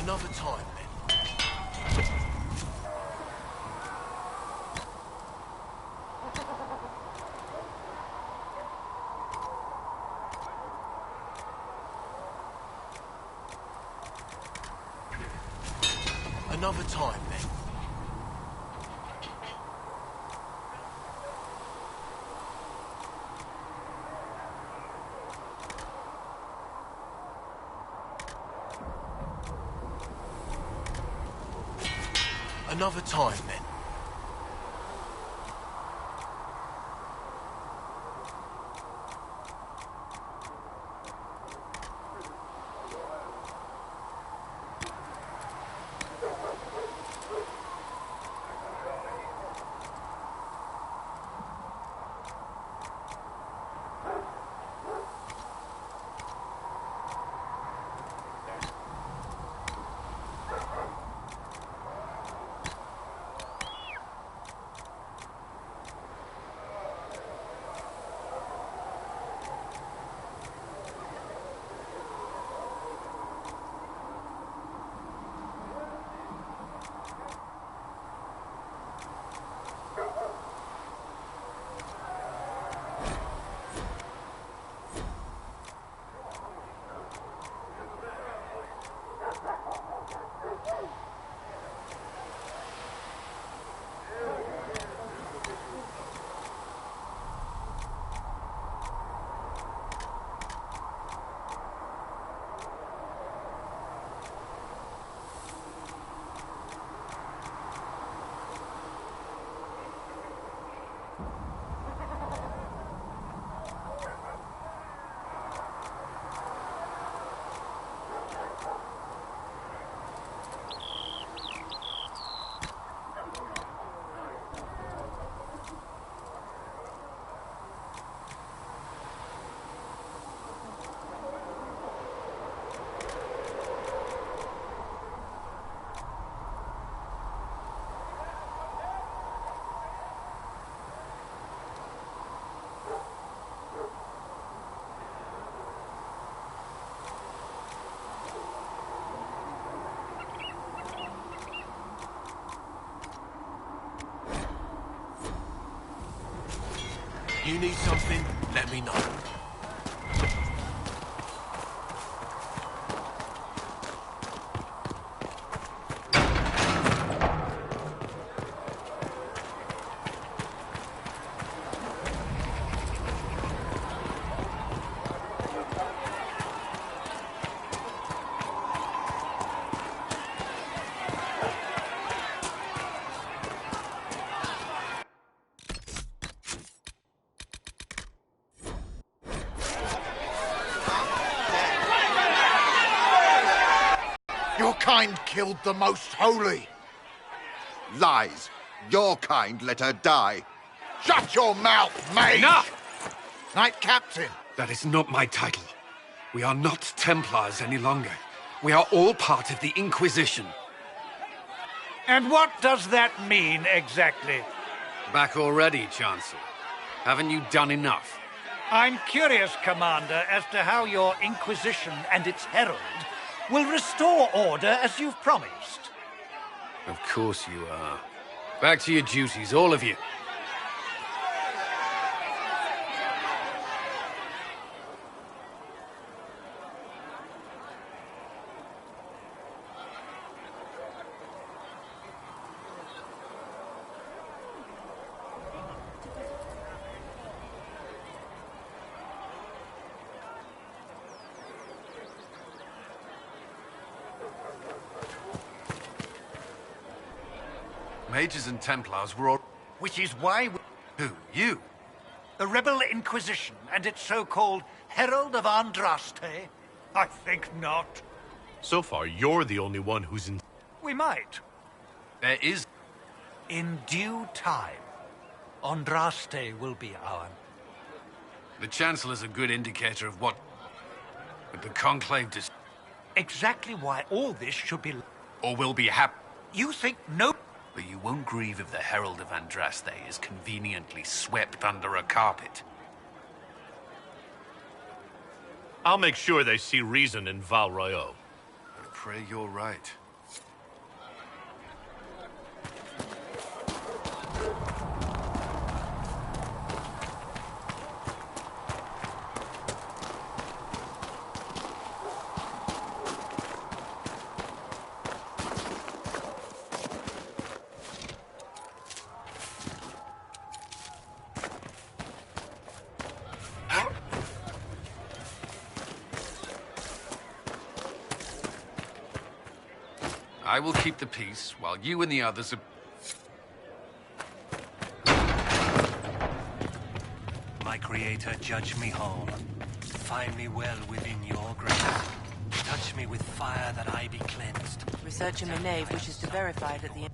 Another time, then. Another time, then. Another time, then. You need something? Let me know. Your kind killed the most holy. Lies. Your kind let her die. Shut your mouth, mate! Enough! Knight Captain. That is not my title. We are not Templars any longer. We are all part of the Inquisition. And what does that mean, exactly? Back already, Chancellor. Haven't you done enough? I'm curious, Commander, as to how your Inquisition and its herald will restore order as you've promised. Of course you are. Back to your duties, all of you. Mages and Templars were all... Which is why we... Who? You? The Rebel Inquisition and its so-called Herald of Andraste? I think not. So far, you're the only one who's in... We might. There is... In due time, Andraste will be ours. The Chancellor's a good indicator of what... the Conclave does... Exactly why all this should be... Or will be hap... You think no... But you won't grieve if the Herald of Andraste is conveniently swept under a carpet. I'll make sure they see reason in Val Royeaux. pray you're right. I will keep the peace, while you and the others are... My creator, judge me whole. Find me well within your grace. Touch me with fire that I be cleansed. Researcher Menave wishes to verify that the...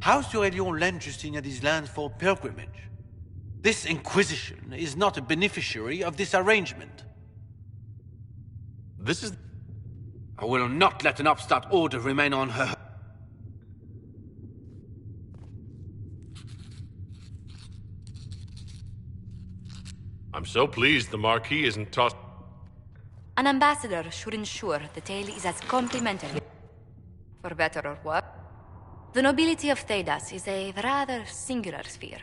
House Aurelion lent Justina these lands for pilgrimage. This Inquisition is not a beneficiary of this arrangement. This is... I will not let an upstart order remain on her. I'm so pleased the Marquis isn't tossed... An ambassador should ensure the tale is as complimentary, for better or worse. The nobility of Thedas is a rather singular sphere.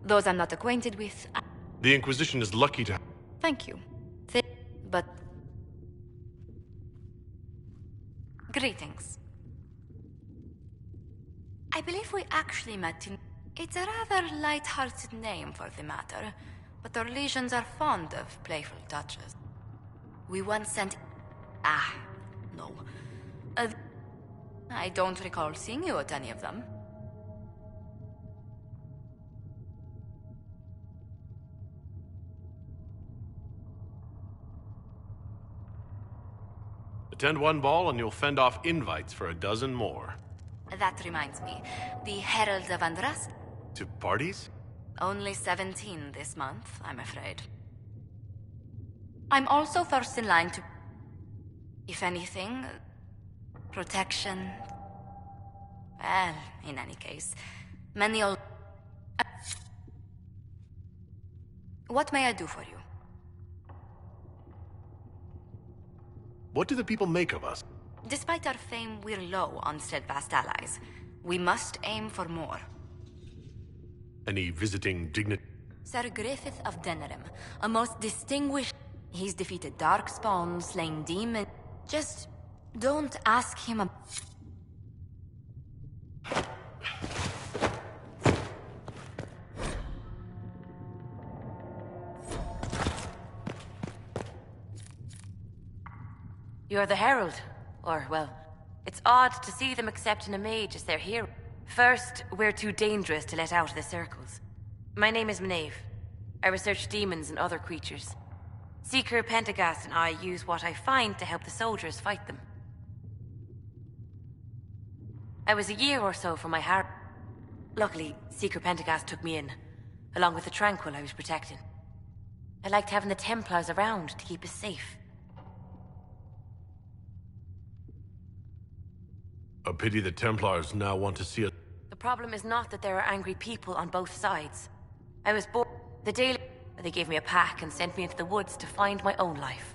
Those I'm not acquainted with... The Inquisition is lucky to... Thank you. But... Greetings. I believe we actually met in... It's a rather light-hearted name for the matter, but our legions are fond of playful touches. We once sent... no. I don't recall seeing you at any of them. Attend one ball and you'll fend off invites for a dozen more. That reminds me. The Herald of Andrast? To parties? Only 17 this month, I'm afraid. I'm also first in line to... If anything... protection... Well, in any case, many old... What may I do for you? What do the people make of us? Despite our fame, we're low on steadfast allies. We must aim for more. Any visiting dignit... Sir Griffith of Denerim, a most distinguished... He's defeated Darkspawn, slain demons... Just... don't ask him a... You're the Herald. Or, well, it's odd to see them accepting a mage as their hero. First, we're too dangerous to let out of the circles. My name is Menave. I research demons and other creatures. Seeker Pentagast and I use what I find to help the soldiers fight them. I was a year or so from my harem. Luckily, Seeker Pentagast took me in, along with the Tranquil I was protecting. I liked having the Templars around to keep us safe. A pity the Templars now want to see us... The problem is not that there are angry people on both sides. I was born... The daily... They gave me a pack and sent me into the woods to find my own life.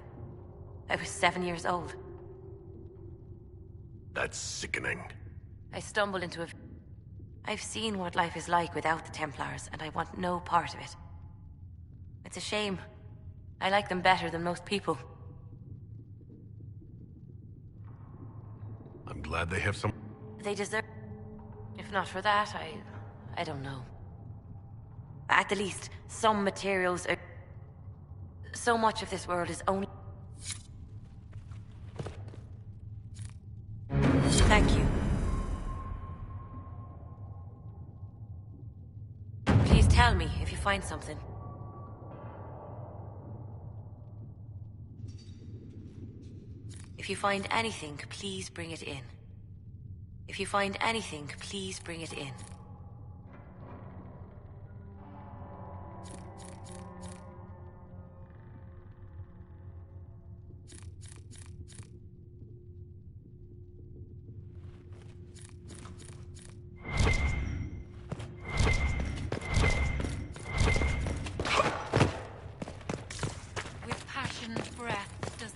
I was 7 years old. That's sickening. I stumbled into a... I've seen what life is like without the Templars, and I want no part of it. It's a shame. I like them better than most people. I'm glad they have some... They deserve... If not for that, I don't know. At the least, some materials are... So much of this world is only... Thank you. Please tell me if you find something. If you find anything, please bring it in. If you find anything, please bring it in. With passion's breath does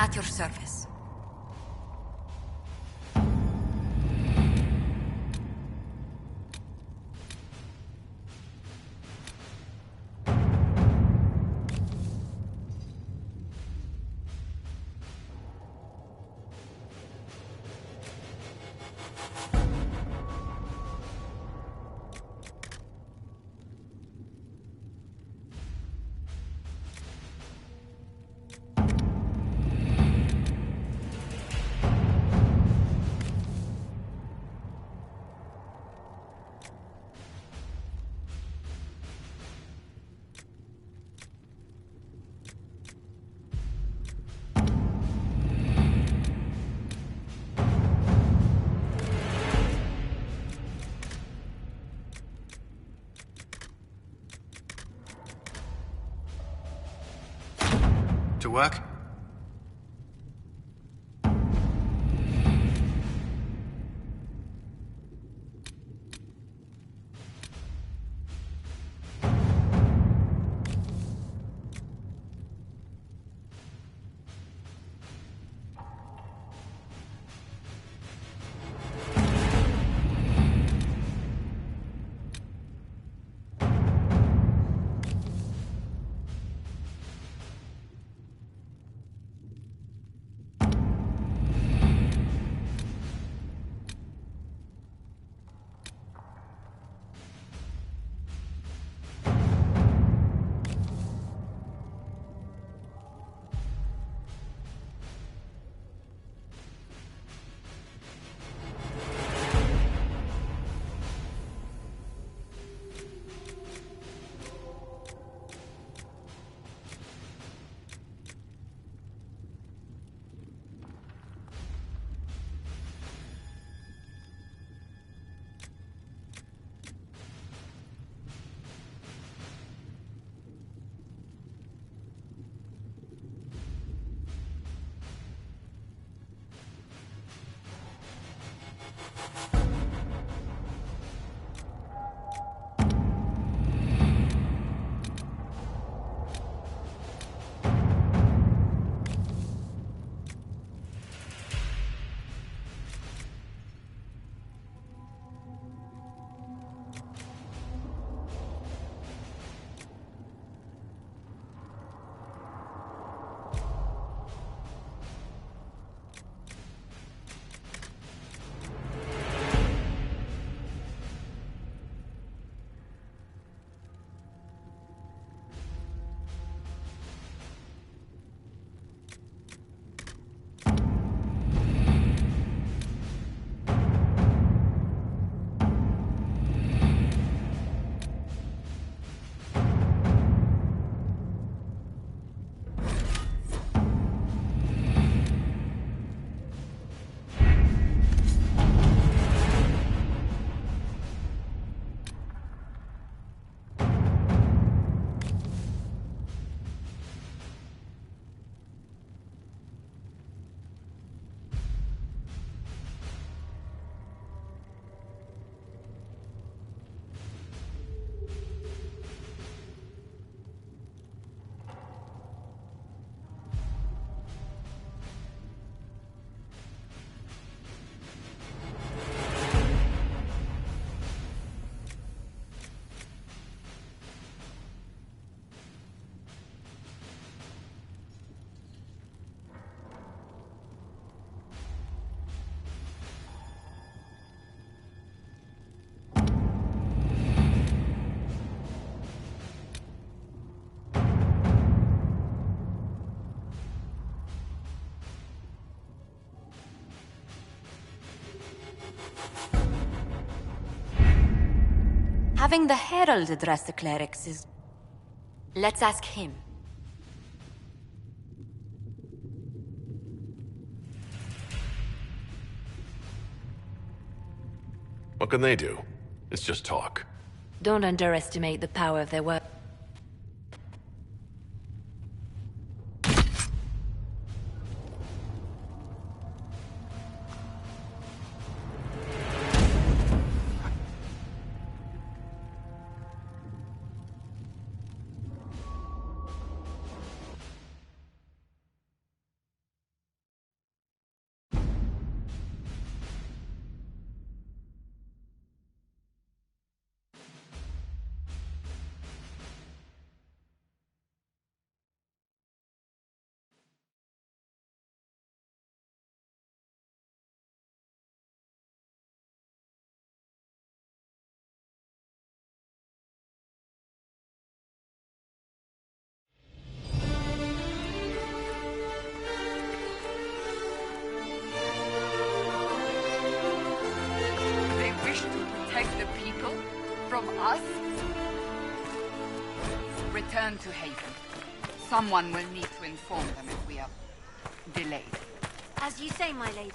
at your service. To work? Having the Herald address the clerics is... Let's ask him. What can they do? It's just talk. Don't underestimate the power of their work. from us? Return to Haven. Someone will need to inform them if we are delayed. As you say, my lady.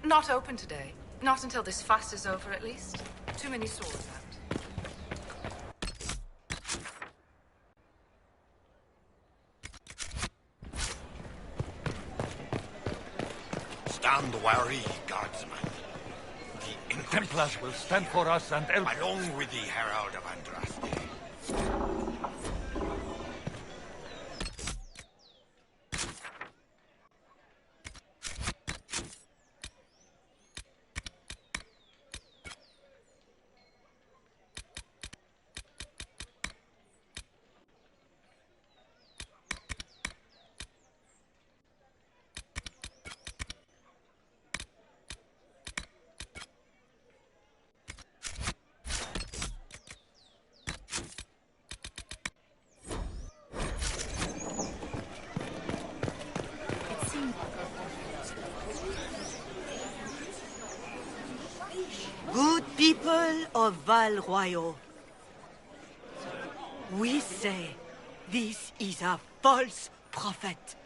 Not open today. Not until this fast is over, at least. Too many swords out. Stand wary, guardsman. The Templars will stand for us and help. along with the Herald of Andraste. Good people of Val Royal, we say this is a false prophet.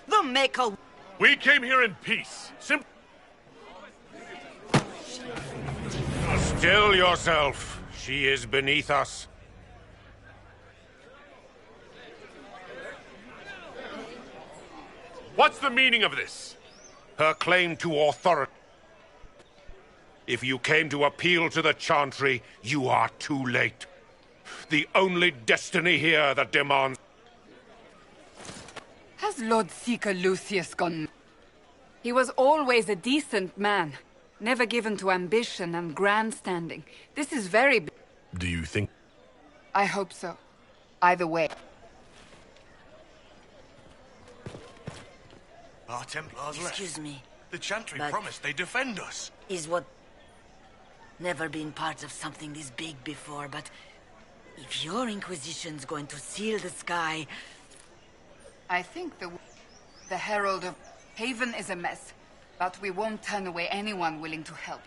The Maker. We came here in peace. Still yourself. She is beneath us. What's the meaning of this? Her claim to authority. If you came to appeal to the Chantry, you are too late. The only destiny here that demands... Has Lord Seeker Lucius gone? He was always a decent man, never given to ambition and grandstanding. This is very... Do you think... I hope so. Either way. Our Templars left. Excuse me. The Chantry but promised they'd defend us. Is what... Never been part of something this big before, but... If your Inquisition's going to seal the sky... I think the Herald of Haven is a mess, but we won't turn away anyone willing to help.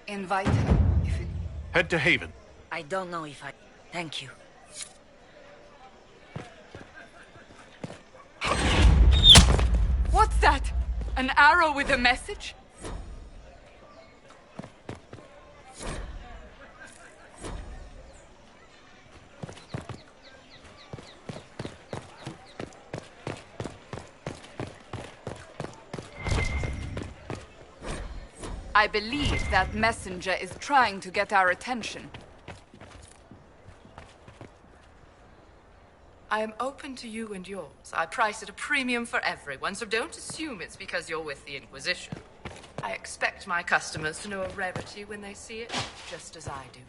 Invite her, if it... Head to Haven. I don't know if I... Thank you. What's that? An arrow with a message? I believe that messenger is trying to get our attention. I am open to you and yours. I price at a premium for everyone, so don't assume it's because you're with the Inquisition. I expect my customers to know a rarity when they see it, just as I do.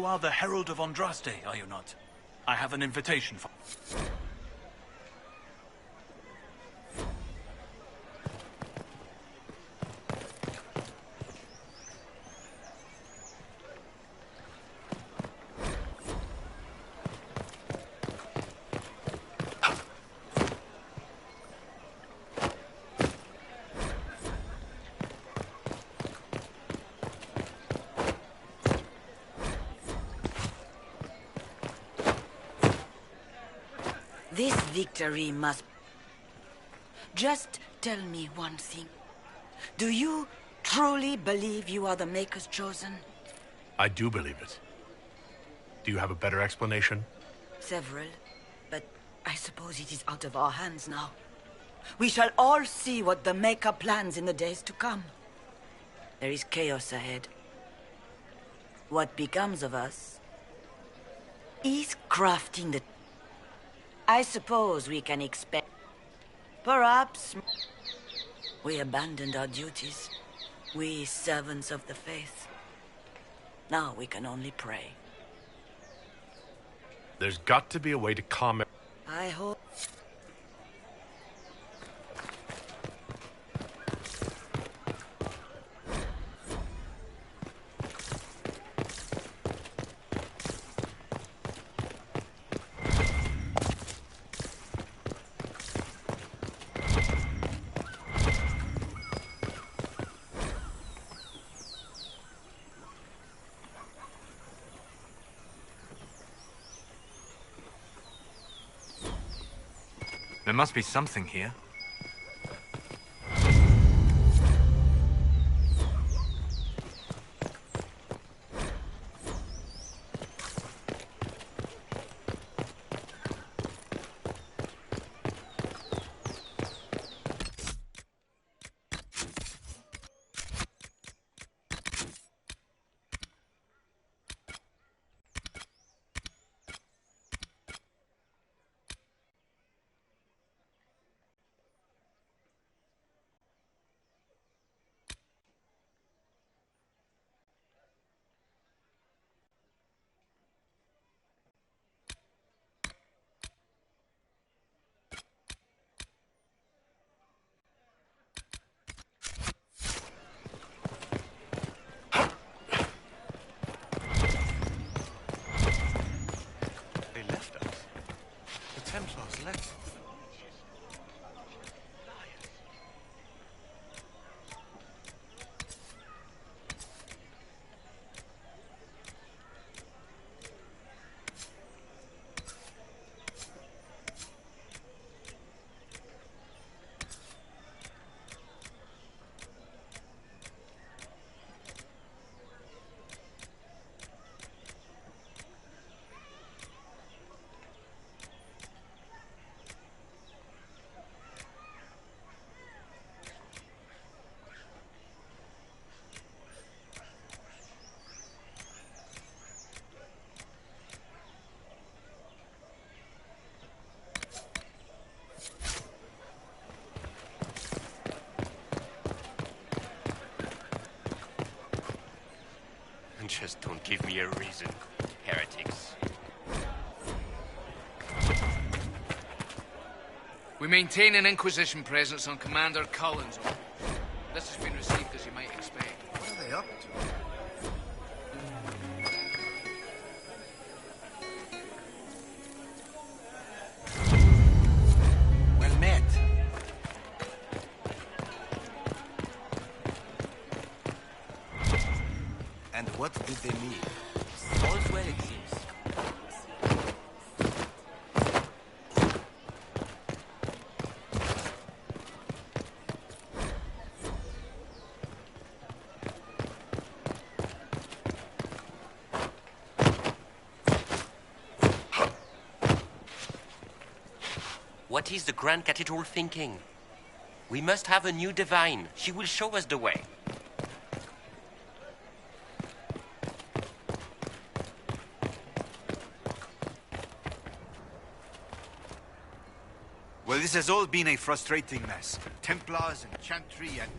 You are the Herald of Andraste, are you not? I have an invitation for... This victory must... Just tell me one thing. Do you truly believe you are the Maker's chosen? I do believe it. Do you have a better explanation? Several, but I suppose it is out of our hands now. We shall all see what the Maker plans in the days to come. There is chaos ahead. What becomes of us is crafting the... I suppose we can expect... Perhaps... We abandoned our duties. We servants of the faith. Now we can only pray. There's got to be a way to calm it. I hope... There must be something here. Just don't give me a reason, heretics. We maintain an Inquisition presence on Commander Cullen's orders. This has been received as you might expect. What are they up to? Well met. And what did they mean? All's well, it seems. What is the Grand Cathedral thinking? We must have a new divine. She will show us the way. Well, this has all been a frustrating mess. Templars and Chantry and...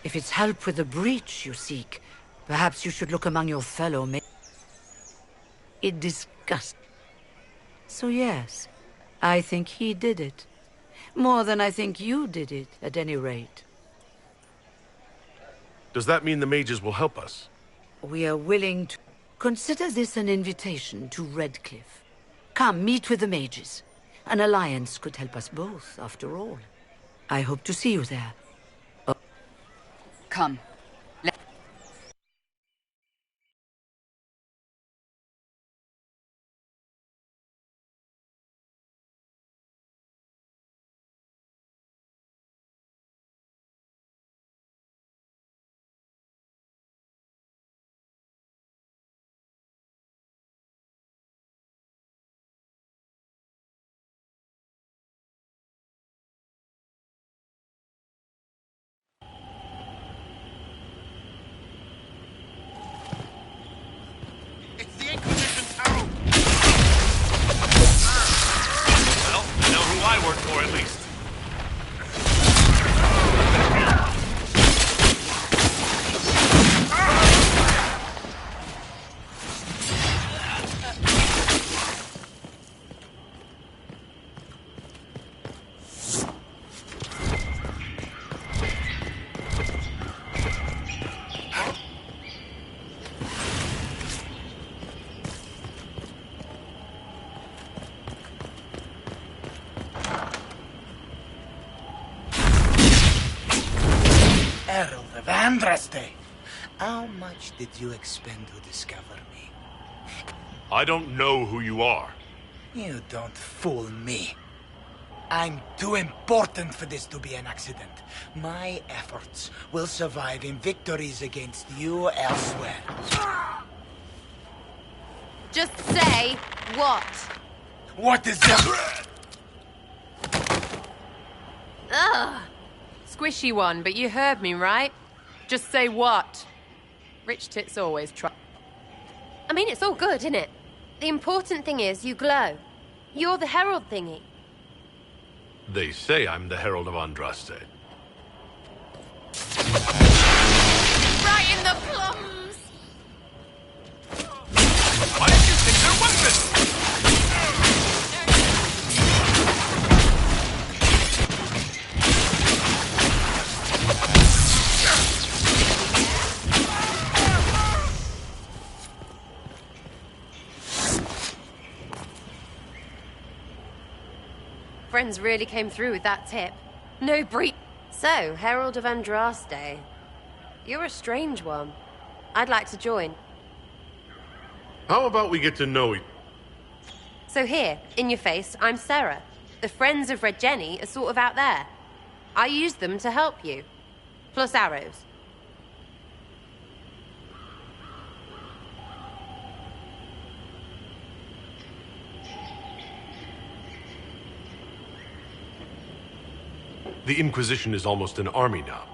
If it's help with the breach you seek, perhaps you should look among your fellow men. It disgusts. So yes, I think he did it. More than I think you did it, at any rate. Does that mean the mages will help us? We are willing to... Consider this an invitation to Redcliffe. Come, meet with the mages. An alliance could help us both, after all. I hope to see you there. Come. It's the Inquisition's herald! Well, I know who I work for, at least. Herald of Andraste. How much did you expend to discover me? I don't know who you are. You don't fool me. I'm too important for this to be an accident. My efforts will survive in victories against you elsewhere. Just say what? What is that? Ugh. Squishy one, but you heard me, right? Just say what? Rich tits always try. I mean, it's all good, isn't it? The important thing is you glow. You're the herald thingy. They say I'm the Herald of Andraste. Right in the plums! Why did you think they're weapons? Friends really came through with that tip. No breach. So, Herald of Andraste. You're a strange one. I'd like to join. How about we get to know each other? So here, in your face, I'm Sarah. The Friends of Red Jenny are sort of out there. I use them to help you. Plus arrows. The Inquisition is almost an army now.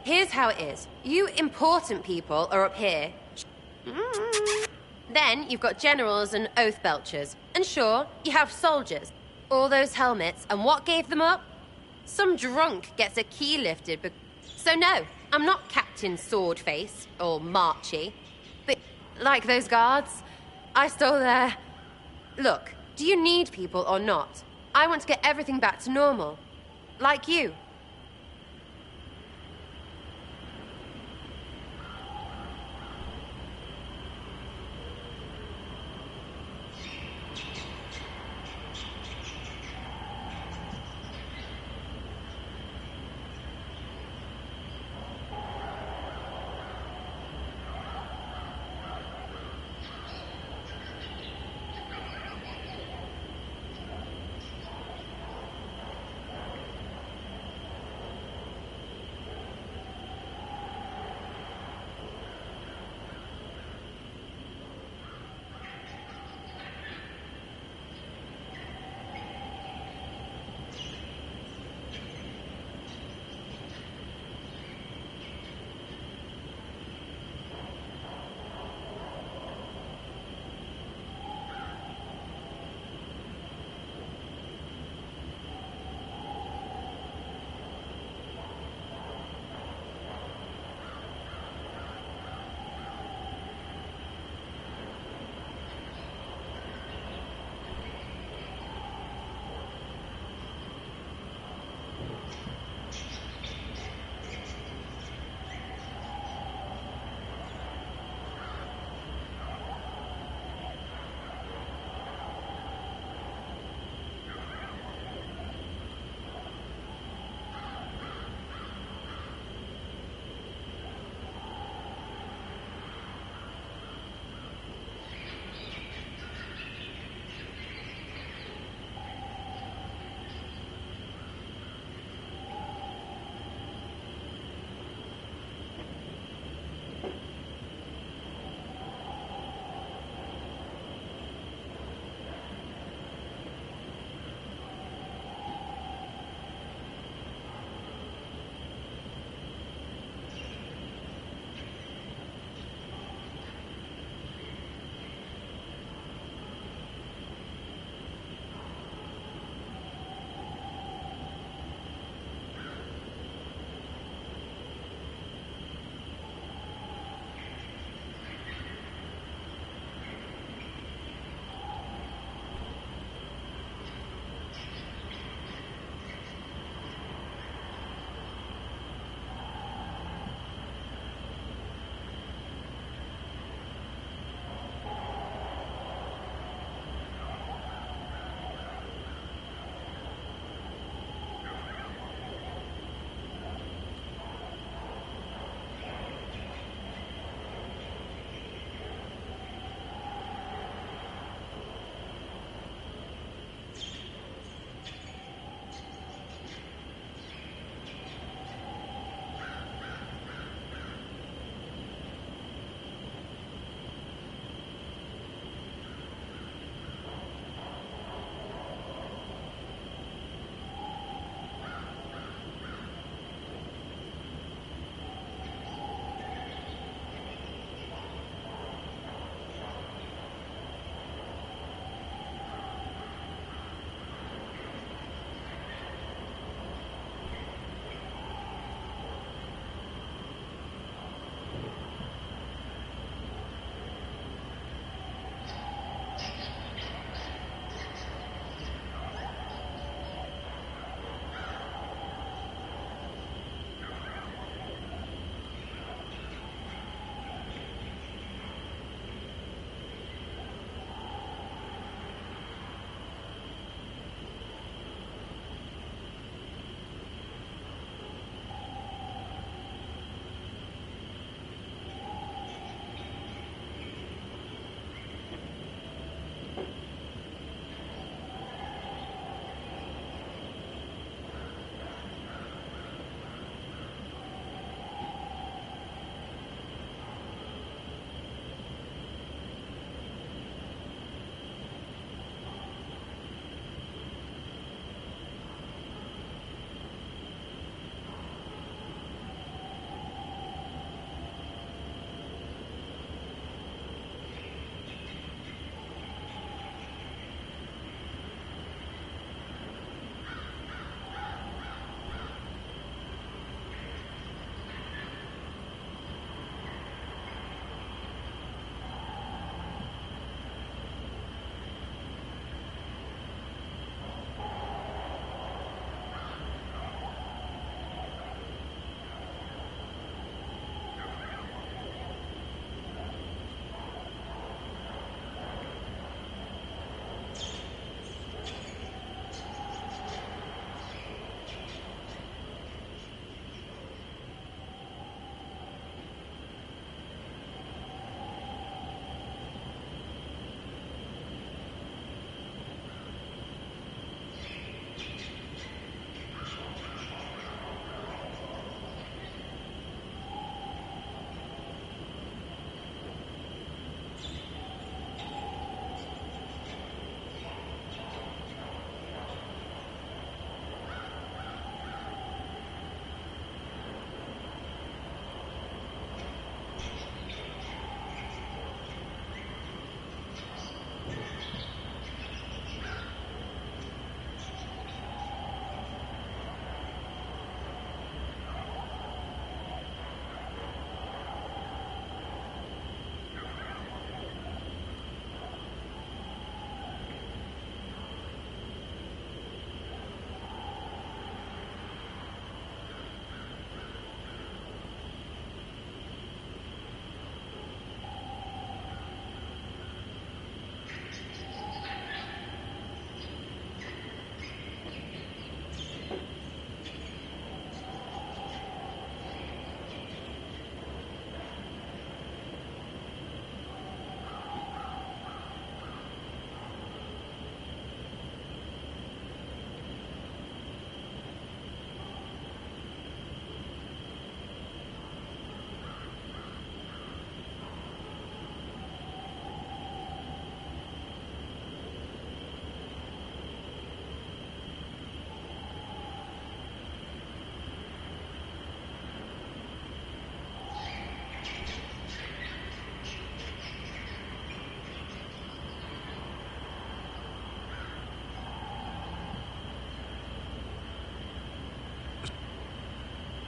Here's how it is. You important people are up here. Then you've got generals and oath belchers. And sure, you have soldiers. All those helmets, and what gave them up? Some drunk gets a key lifted, but... So no, I'm not Captain Swordface, or Marchy. But like those guards, I stole their... Look, do you need people or not? I want to get everything back to normal. Like you.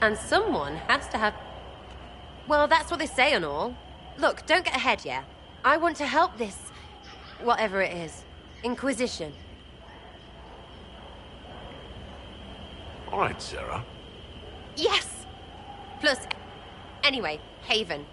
And someone has to have... Well, that's what they say and all. Look, don't get ahead, yeah? I want to help this... whatever it is. Inquisition. All right, Sarah. Yes! Plus... Anyway, Haven.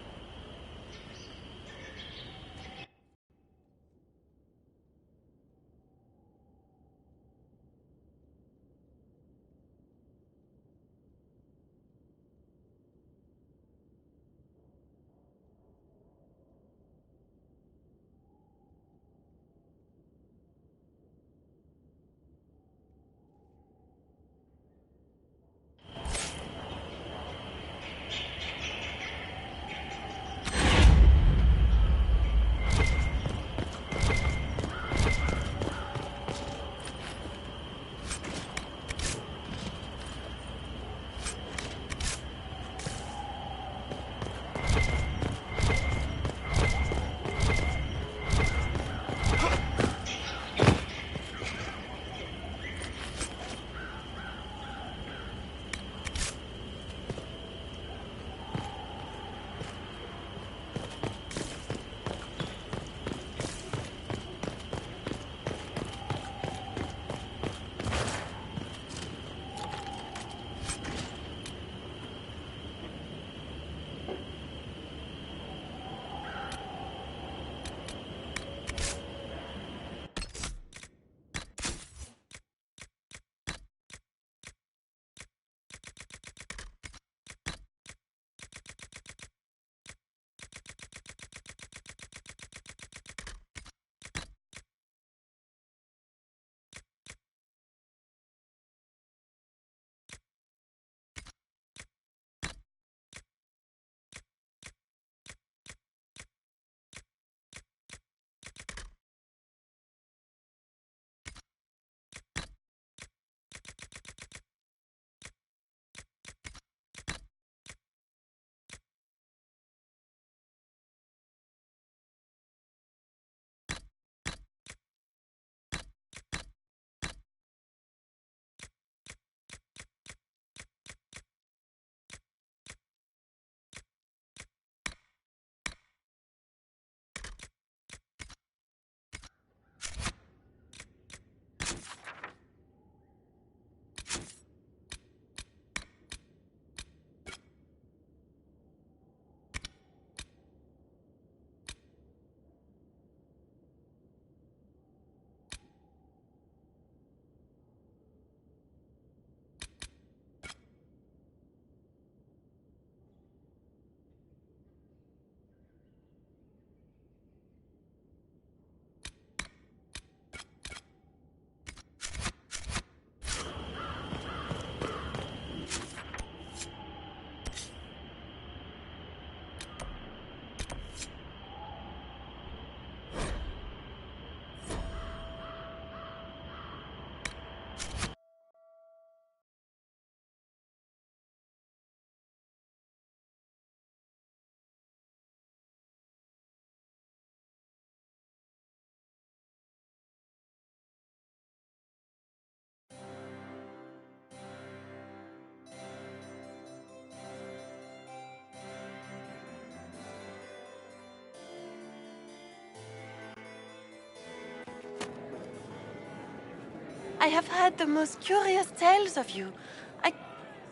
I have heard the most curious tales of you.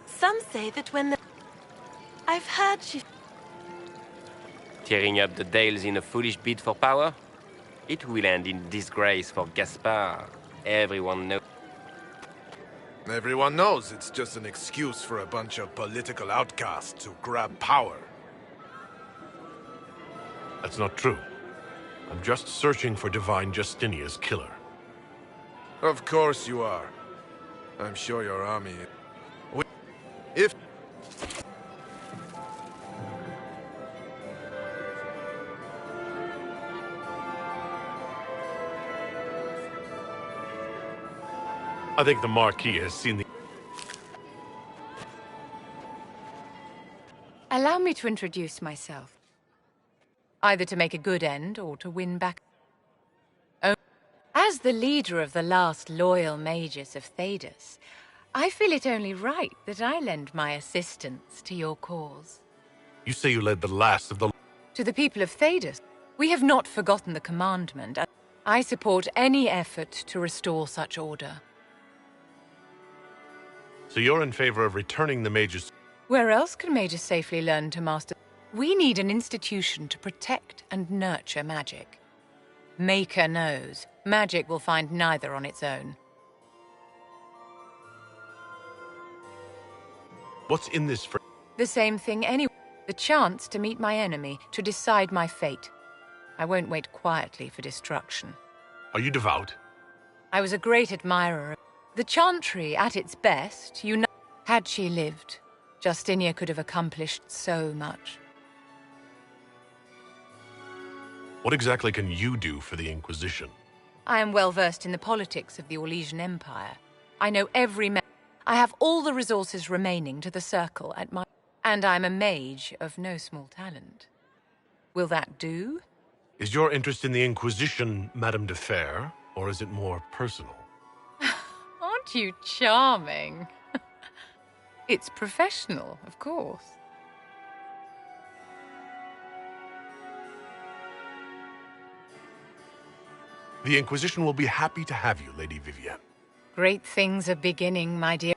Some say that when the... I've heard she... Tearing up the Dales in a foolish bid for power? It will end in disgrace for Gaspard. Everyone knows. Everyone knows it's just an excuse for a bunch of political outcasts to grab power. That's not true. I'm just searching for Divine Justinia's killer. Of course you are. I'm sure your army... If... I think the Marquis has seen the... Allow me to introduce myself. Either to make a good end or to win back... As the leader of the last loyal mages of Thedas, I feel it only right that I lend my assistance to your cause. You say you led the last of the... To the people of Thedas, we have not forgotten the commandment. I support any effort to restore such order. So you're in favor of returning the mages... Where else can mages safely learn to master? We need an institution to protect and nurture magic. Maker knows, magic will find neither on its own. What's in this for... The same thing anyway. The chance to meet my enemy, to decide my fate. I won't wait quietly for destruction. Are you devout? I was a great admirer. The Chantry, at its best, had she lived, Justinia could have accomplished so much. What exactly can you do for the Inquisition? I am well versed in the politics of the Orlesian Empire. I know every man. I have all the resources remaining to the Circle at my... And I'm a mage of no small talent. Will that do? Is your interest in the Inquisition, Madame de Fer, or is it more personal? Aren't you charming? It's professional, of course. The Inquisition will be happy to have you, Lady Vivienne. Great things are beginning, my dear.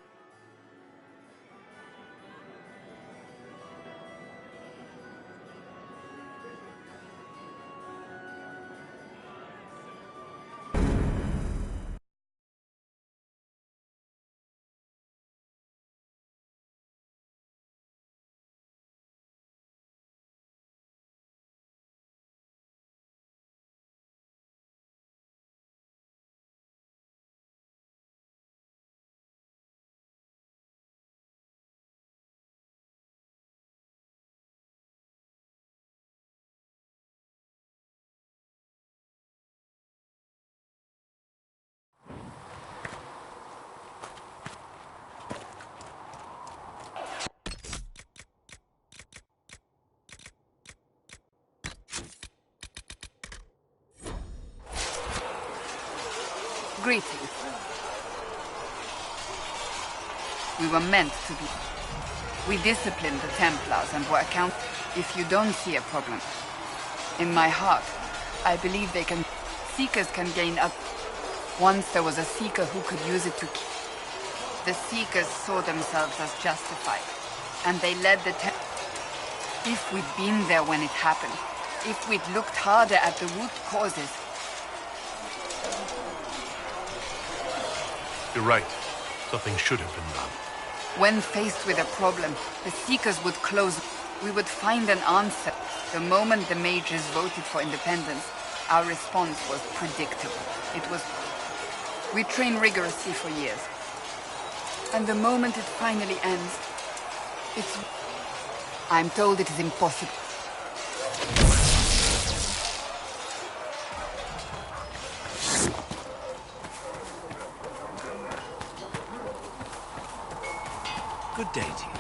Greetings. We were meant to be. We disciplined the Templars and were account. If you don't see a problem, in my heart, I believe they can. Seekers can gain up. Once there was a Seeker who could use it to kill. The Seekers saw themselves as justified, and they led the If we'd been there when it happened, if we'd looked harder at the root causes. You're right. Something should have been done. When faced with a problem, the Seekers would close. We would find an answer. The moment the mages voted for independence, our response was predictable. It was... We trained rigorously for years. And the moment it finally ends, it's... I'm told it is impossible. Good day to you.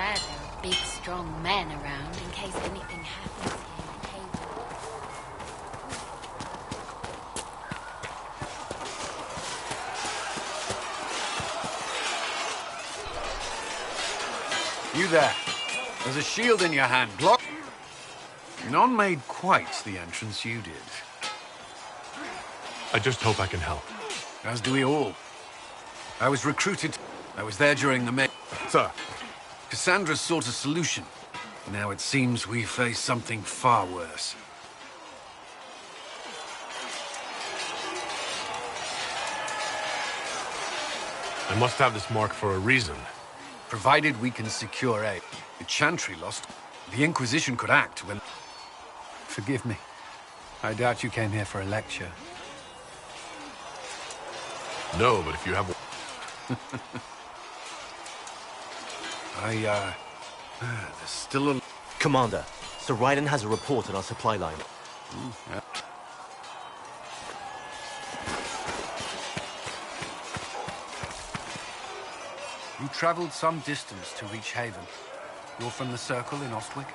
glad there are big, strong men around in case anything happens here in Haven. You there. There's a shield in your hand. Block. None made quite the entrance you did. I just hope I can help. As do we all. I was recruited. I was there during the Sir. Cassandra sought a solution. Now it seems we face something far worse. I must have this mark for a reason. Provided we can secure aid. The Chantry lost. The Inquisition could act when... Forgive me. I doubt you came here for a lecture. No, but if you have... there's still a... Commander, Sir Raiden has a report on our supply line. Yeah. You traveled some distance to reach Haven. You're from the Circle in Ostwick?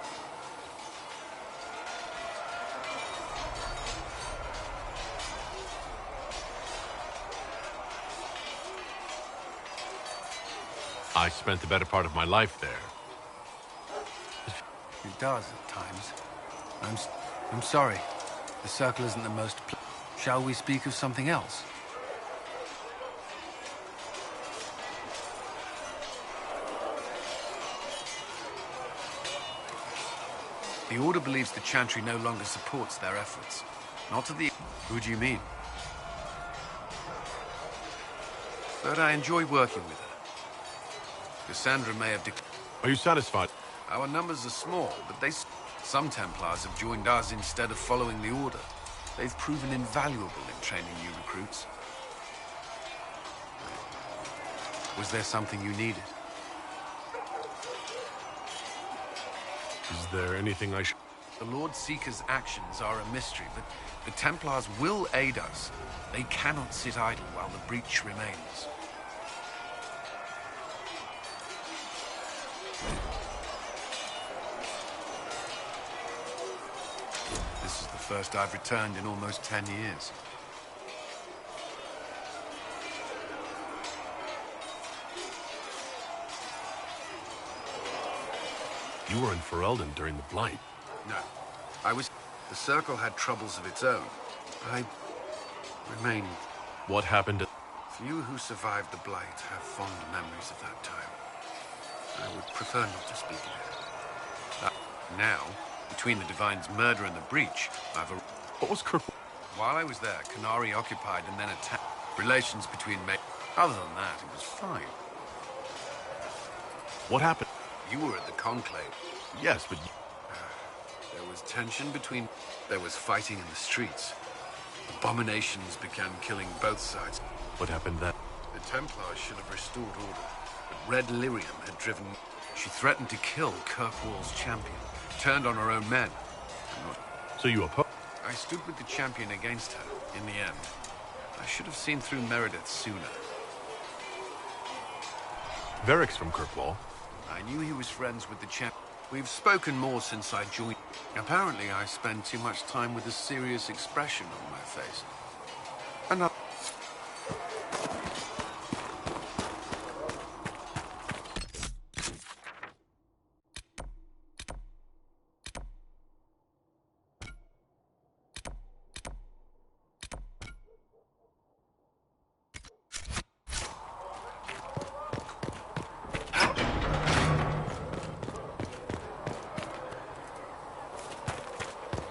I spent the better part of my life there. It does at times. I'm sorry. The Circle isn't the most... Shall we speak of something else? The Order believes the Chantry no longer supports their efforts. Not to the... Who do you mean? But I enjoy working with her. Cassandra may have... Are you satisfied? Our numbers are small, but some Templars have joined us instead of following the Order. They've proven invaluable in training new recruits. Was there something you needed? Is there anything I should... The Lord Seeker's actions are a mystery, but the Templars will aid us. They cannot sit idle while the breach remains. This is the first I've returned in almost 10 years. You were in Ferelden during the Blight. No. The Circle had troubles of its own. I remained... What happened to... Few who survived the Blight have fond memories of that time. I would prefer not to speak of it. Now, between the Divine's murder and the breach, I've... What was Kirk... While I was there, Canary occupied and then attacked. Relations between me... Other than that, it was fine. What happened? You were at the Conclave. Yes, but... There was tension between... There was fighting in the streets. Abominations began killing both sides. What happened then? The Templars should have restored order, but Red Lyrium had driven... She threatened to kill Kirkwall's champion, turned on her own men. So you opposed? I stood with the champion against her, in the end. I should have seen through Meredith sooner. Varric's from Kirkwall. I knew he was friends with the champ. We've spoken more since I joined. Apparently, I spend too much time with a serious expression on my face. And I...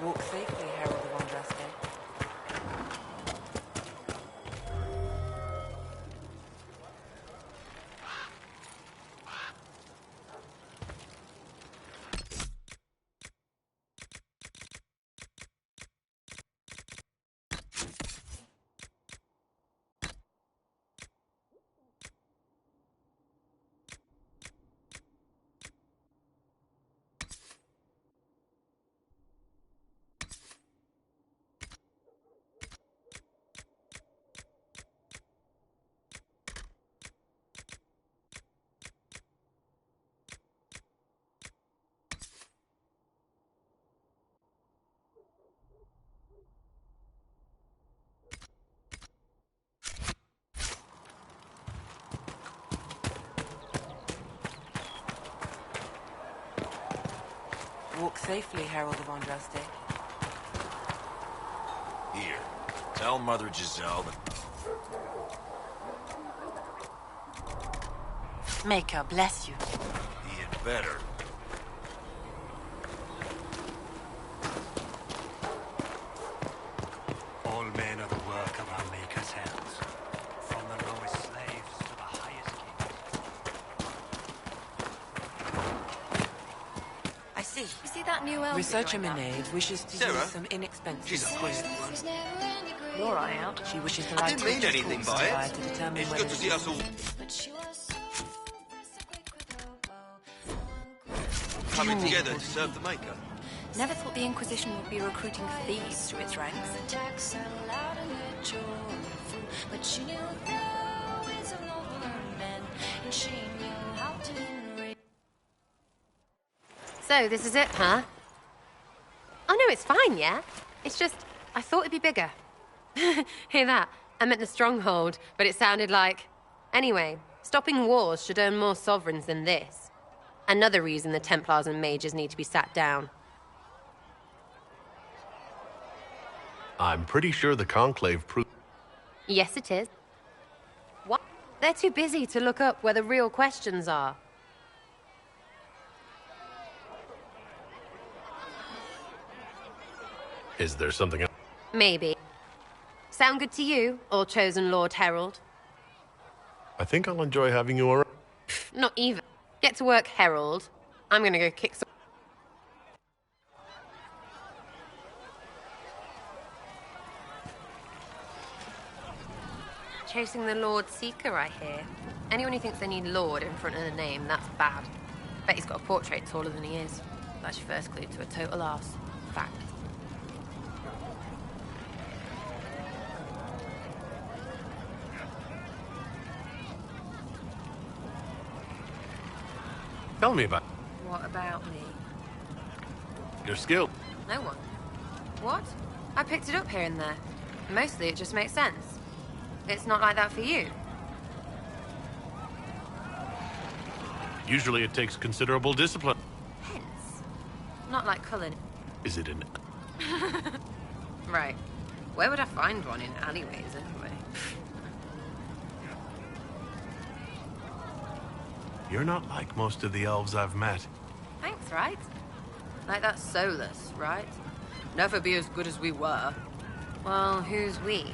Walk safely, Herald of Andraste. Walk safely, Herald of Andraste. Here, tell Mother Giselle that... Maker bless you. He had better. All men are the work of our Maker's hands. From the lowest slaves to the highest kings. I see. You see that new elf? Researcher Minave wishes to use some inexpensive She's a queen. Your eye out. She wishes to I write didn't mean anything by it. to determine It's whether good to see us all coming together to serve the Maker. Never thought the Inquisition would be recruiting thieves to its ranks. So, this is it, huh? Oh no, it's fine, yeah? It's just, I thought it'd be bigger. Hear that? I meant the stronghold, but it sounded like... Anyway, stopping wars should earn more sovereigns than this. Another reason the Templars and mages need to be sat down. I'm pretty sure the Conclave proved... Yes, it is. What? They're too busy to look up where the real questions are. Is there something else? Maybe. Sound good to you, all chosen Lord Herald? I think I'll enjoy having you around. Not even. Get to work, Herald. I'm gonna go kick some... Chasing the Lord Seeker, I hear. Anyone who thinks they need Lord in front of the name, that's bad. Bet he's got a portrait taller than he is. That's your first clue to a total arse. Fact. Tell me about What about me? your skill. No one. What? I picked it up here and there. Mostly it just makes sense. It's not like that for you. Usually it takes considerable discipline. Hence. Not like culling. Is it an... Right. Where would I find one in alleyways anyway? You're not like most of the elves I've met. Thanks, right? Like that Solus, right? Never be as good as we were. Well, who's we?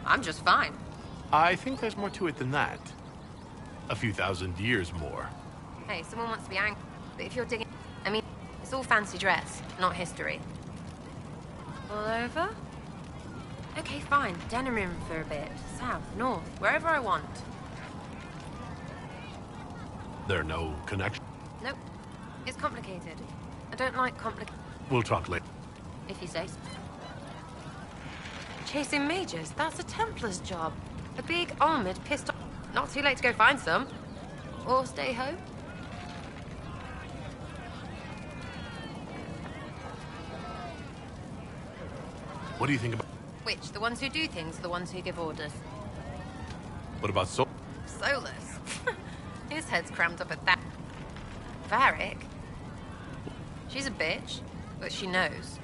I'm just fine. I think there's more to it than that. A few thousand years more. Hey, someone wants to be angry. But if you're digging... I mean, it's all fancy dress, not history. All over? Okay, fine. Denerim for a bit. South, north, wherever I want. There are no connections. Nope. It's complicated. I don't like We'll talk later. if you say so. Chasing mages, that's a Templar's job. A big armored pistol. Not too late to go find some. Or stay home. What do you think about... Which? The ones who do things or the ones who give orders? What about Solus. His head's crammed up at that. Varric. She's a bitch, but she knows.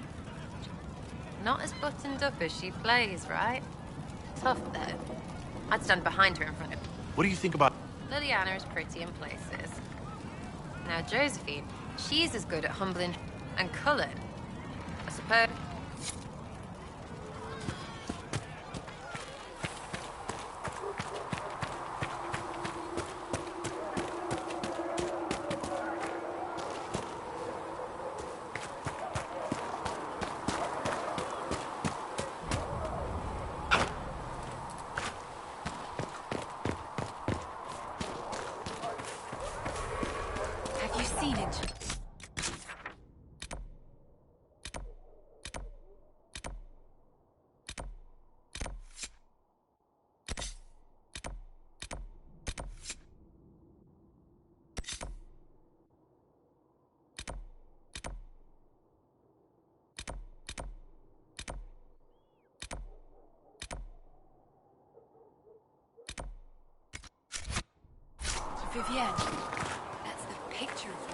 Not as buttoned up as she plays, right? Tough, though. I'd stand behind her in front of... What do you think about... Liliana is pretty in places. Now, Josephine, she's as good at humbling and Cullen. I suppose... Have you seen it? Vivienne, that's the picture of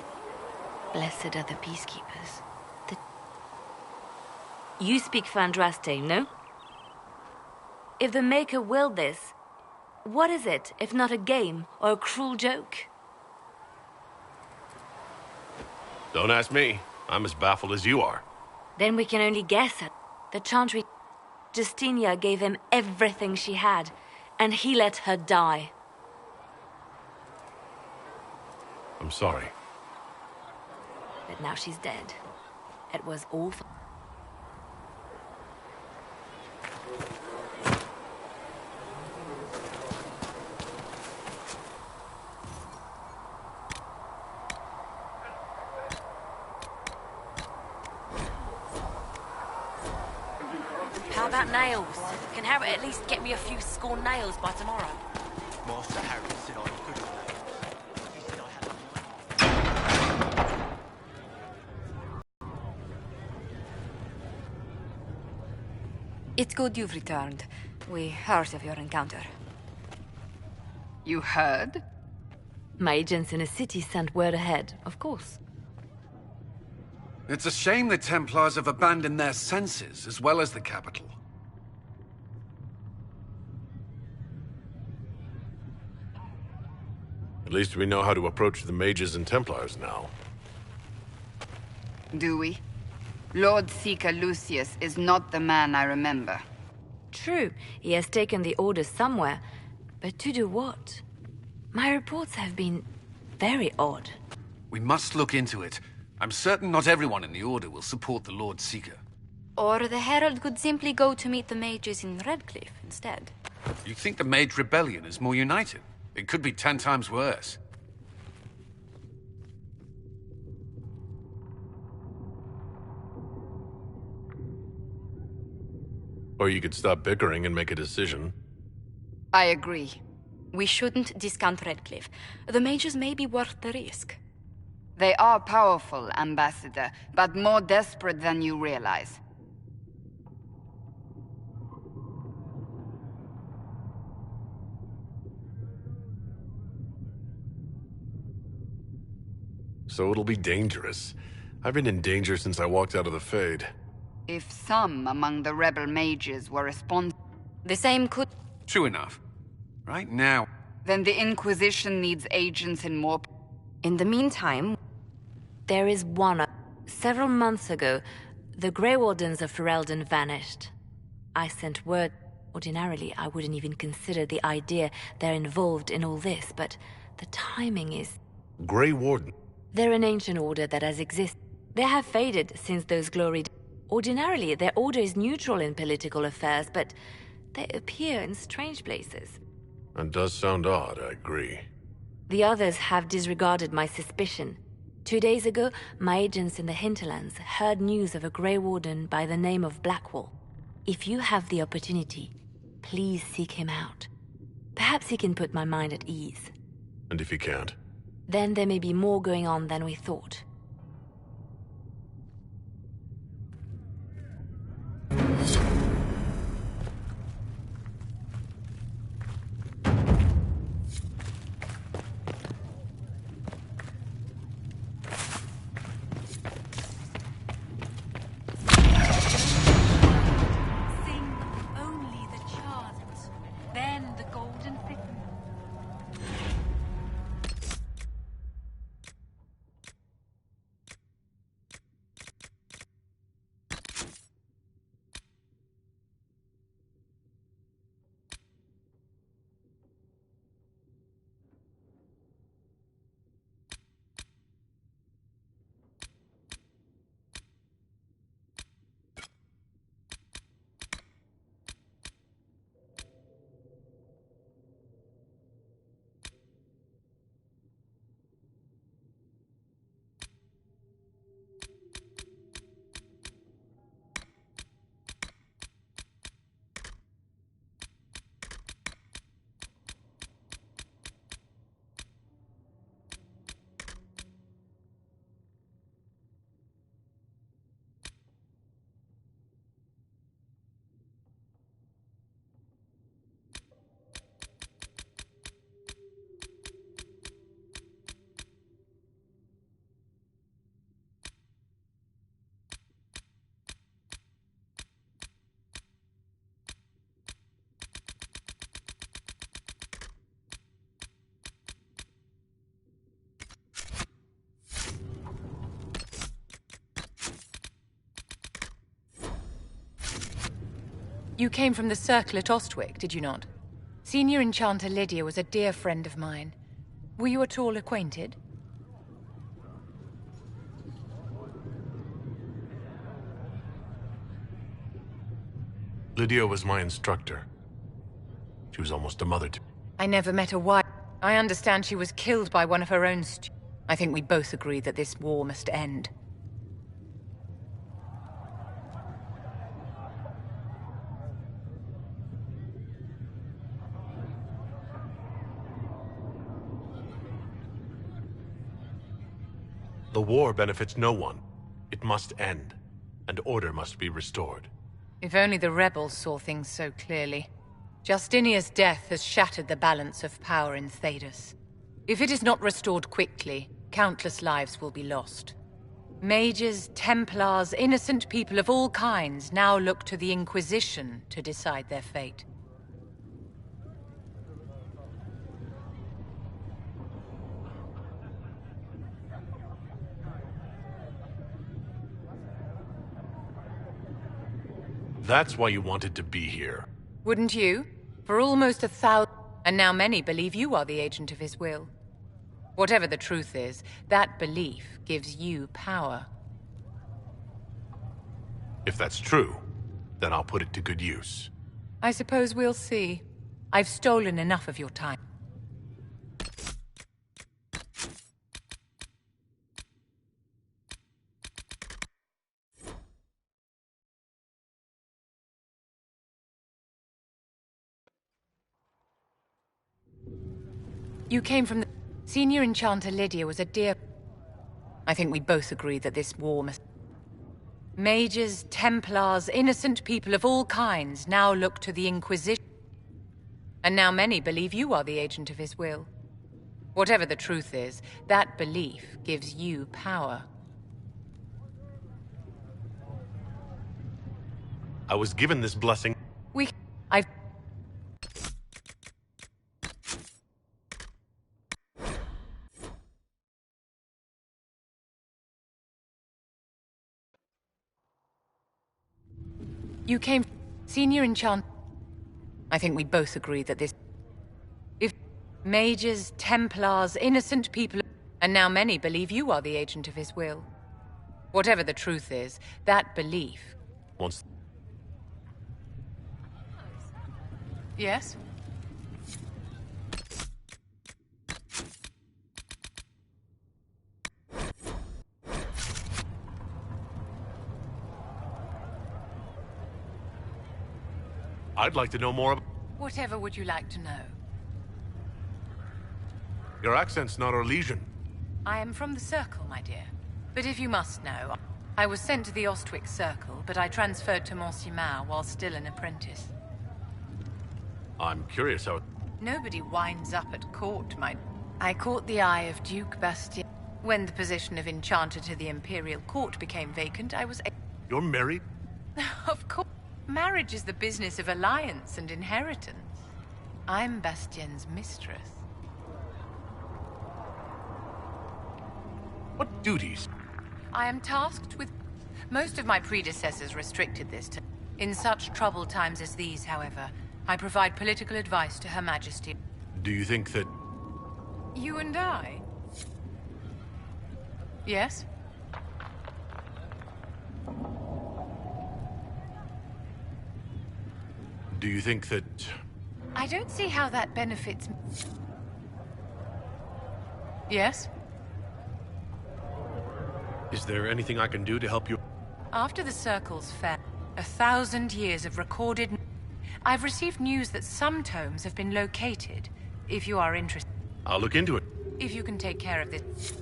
you. Blessed are the peacekeepers. You speak Fandraste, no? If the Maker willed this, what is it if not a game or a cruel joke? Don't ask me. I'm as baffled as you are. Then we can only guess at the Chantry. Justinia gave him everything she had, and he let her die. I'm sorry. But now she's dead. It was all for... How about nails? Can Harry at least get me a few score nails by tomorrow? Master Harry said I was good at nails. He said I had It's good you've returned. We heard of your encounter. You heard? My agents in the city sent word ahead, of course. It's a shame the Templars have abandoned their senses, as well as the capital. At least we know how to approach the mages and Templars now. Do we? Lord Seeker Lucius is not the man I remember. True, he has taken the Order somewhere, but to do what? My reports have been very odd. We must look into it. I'm certain not everyone in the Order will support the Lord Seeker. Or the Herald could simply go to meet the mages in Redcliffe instead. You think the Mage Rebellion is more united? It could be 10 times worse. Or you could stop bickering and make a decision. I agree. We shouldn't discount Redcliffe. The mages may be worth the risk. They are powerful, Ambassador, but more desperate than you realize. So it'll be dangerous. I've been in danger since I walked out of the Fade. If some among the rebel mages were responsible... The same could... True enough. Right now... Then the Inquisition needs agents in more... In the meantime, there is one. Several months ago, the Grey Wardens of Ferelden vanished. I sent word. Ordinarily, I wouldn't even consider the idea they're involved in all this, but the timing is... Grey Warden? They're an ancient order that has existed. They have faded since those glory... Ordinarily, their order is neutral in political affairs, but they appear in strange places. That does sound odd, I agree. The others have disregarded my suspicion. 2 days ago, my agents in the hinterlands heard news of a Grey Warden by the name of Blackwall. If you have the opportunity, please seek him out. Perhaps he can put my mind at ease. And if he can't? Then there may be more going on than we thought. You came from the Circle at Ostwick, did you not? Senior Enchanter Lydia was a dear friend of mine. Were you at all acquainted? Lydia was my instructor. She was almost a mother to me. I never met a wife. I understand she was killed by one of her own I think we both agree that this war must end. The war benefits no one. It must end, and order must be restored. If only the rebels saw things so clearly. Justinia's death has shattered the balance of power in Thedas. If it is not restored quickly, countless lives will be lost. Mages, Templars, innocent people of all kinds now look to the Inquisition to decide their fate. That's why you wanted to be here. Wouldn't you? For almost 1,000... And now many believe you are the agent of his will. Whatever the truth is, that belief gives you power. If that's true, then I'll put it to good use. I suppose we'll see. I've stolen enough of your time. You came from the... Senior Enchanter Lydia was a dear... I think we both agree that this war must... Mages, Templars, innocent people of all kinds now look to the Inquisition. And now many believe you are the agent of his will. Whatever the truth is, that belief gives you power. I was given this blessing... You came... Senior Enchant... I think we both agree that this... If... Mages, Templars, innocent people... And now many believe you are the agent of his will. Whatever the truth is, that belief... Once... Yes? I'd like to know more about... Whatever would you like to know? Your accent's not Orlesian. I am from the Circle, my dear. But if you must know, I was sent to the Ostwick Circle, but I transferred to Mont-Simar while still an apprentice. I'm curious how... Nobody winds up at court, my... I caught the eye of Duke Bastien. When the position of Enchanter to the Imperial Court became vacant, I was... You're married? Of course. Marriage is the business of alliance and inheritance. I'm Bastien's mistress. What duties? I am tasked with... Most of my predecessors restricted this to... In such troubled times as these, however, I provide political advice to Her Majesty. Do you think that... You and I? Yes? Do you think that... I don't see how that benefits me. Yes? Is there anything I can do to help you? After the Circle's fell, 1,000 years of recorded... I've received news that some tomes have been located, if you are interested. I'll look into it. If you can take care of this...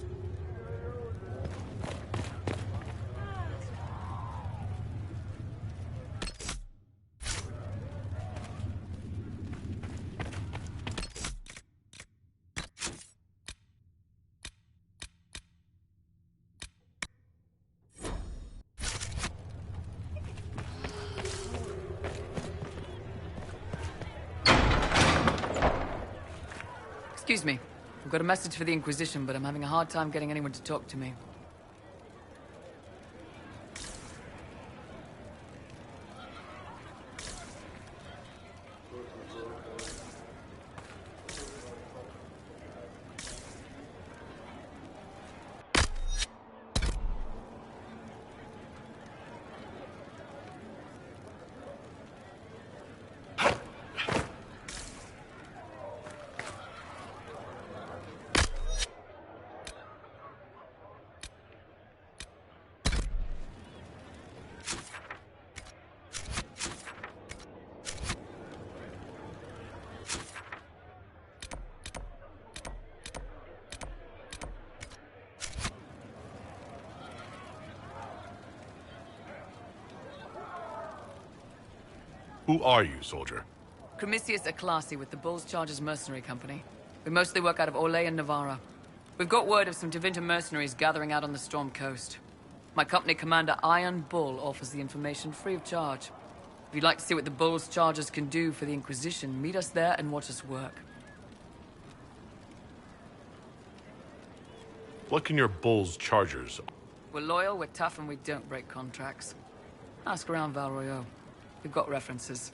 Excuse me. I've got a message for the Inquisition, but I'm having a hard time getting anyone to talk to me. Who are you, soldier? Cremisius Aclasi with the Bulls Chargers Mercenary Company. We mostly work out of Orlais and Navarra. We've got word of some Tevinter mercenaries gathering out on the Storm Coast. My company commander, Iron Bull, offers the information free of charge. If you'd like to see what the Bulls Chargers can do for the Inquisition, meet us there and watch us work. What can your Bulls Chargers? We're loyal, we're tough, and we don't break contracts. Ask around Val Royeaux. We've got references.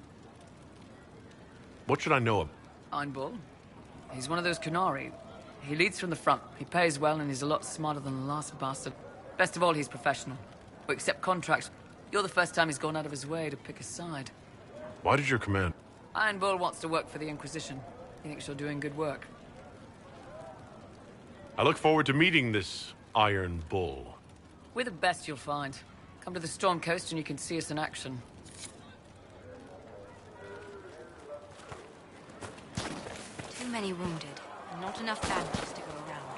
What should I know of? Iron Bull? He's one of those Kunari. He leads from the front. He pays well, and he's a lot smarter than the last bastard. Best of all, he's professional. We accept contracts. You're the first time he's gone out of his way to pick a side. Why did your command? Iron Bull wants to work for the Inquisition. He thinks you're doing good work. I look forward to meeting this Iron Bull. We're the best you'll find. Come to the Storm Coast and you can see us in action. Too many wounded, and not enough bandages to go around.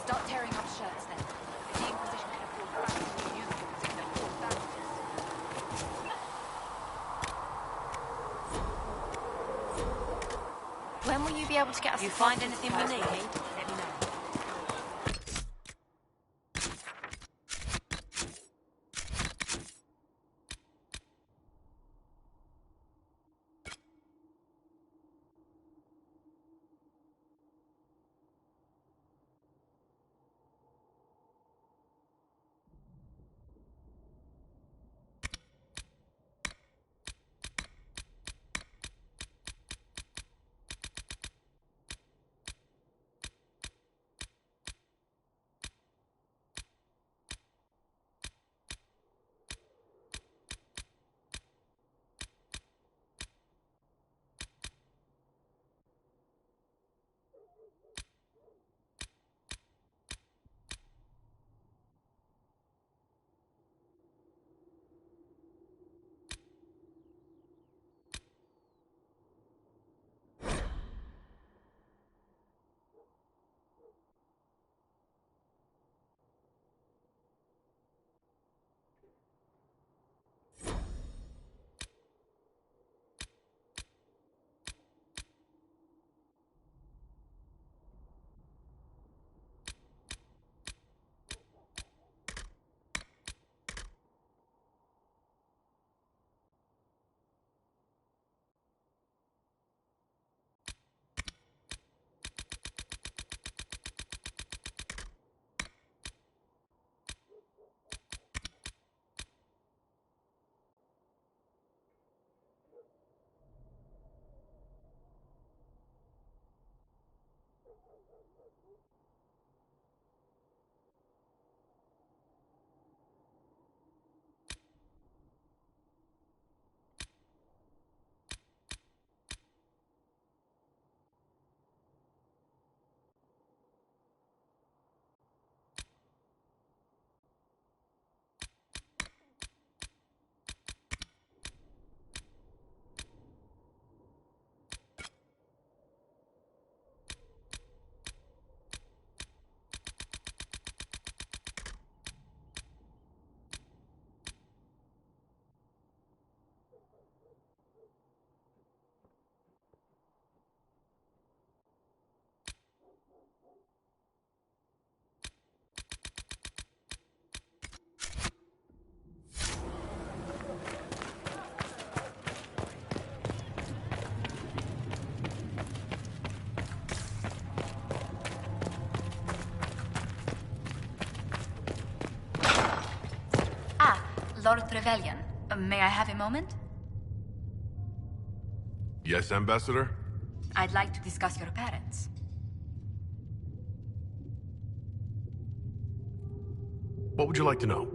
Start tearing up shirts then. If the Inquisition can afford bandages, you can afford bandages. When will you be able to get us? You find anything we need? Let me know. Lord Trevelyan, may I have a moment? Yes, Ambassador? I'd like to discuss your parents. What would you like to know?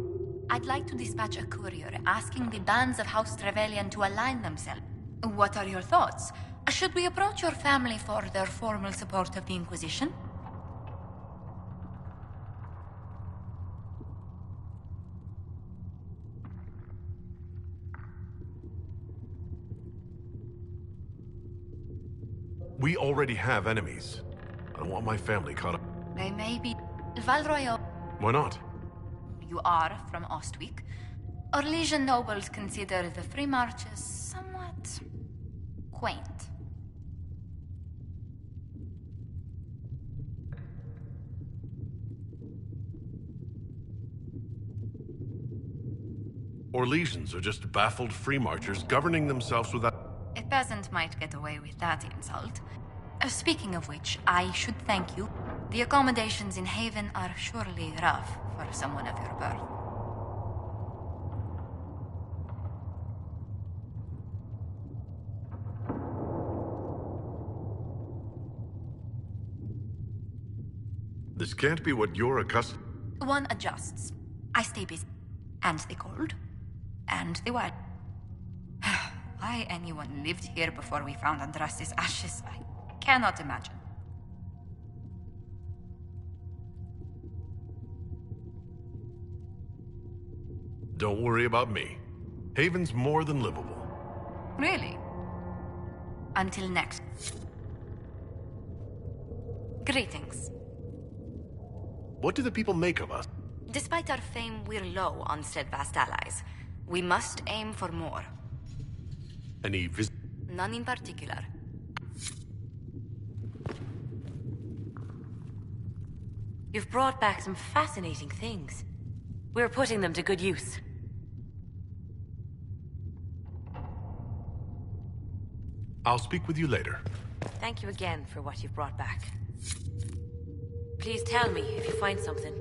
I'd like to dispatch a courier asking the bands of House Trevelyan to align themselves. What are your thoughts? Should we approach your family for their formal support of the Inquisition? We already have enemies. I don't want my family caught up. They may be... Val Royeaux. Why not? You are from Ostwick. Orlesian nobles consider the Free Marches somewhat quaint. Orlesians are just baffled free marchers governing themselves without... A peasant might get away with that insult. Speaking of which, I should thank you. The accommodations in Haven are surely rough for someone of your birth. This can't be what you're accustomed... One adjusts. I stay busy. And the cold. And the wild. Why anyone lived here before we found Andraste's ashes, I cannot imagine. Don't worry about me. Haven's more than livable. Really? Until next. Greetings. What do the people make of us? Despite our fame, we're low on steadfast allies. We must aim for more. Any None in particular. You've brought back some fascinating things. We're putting them to good use. I'll speak with you later. Thank you again for what you've brought back. Please tell me if you find something.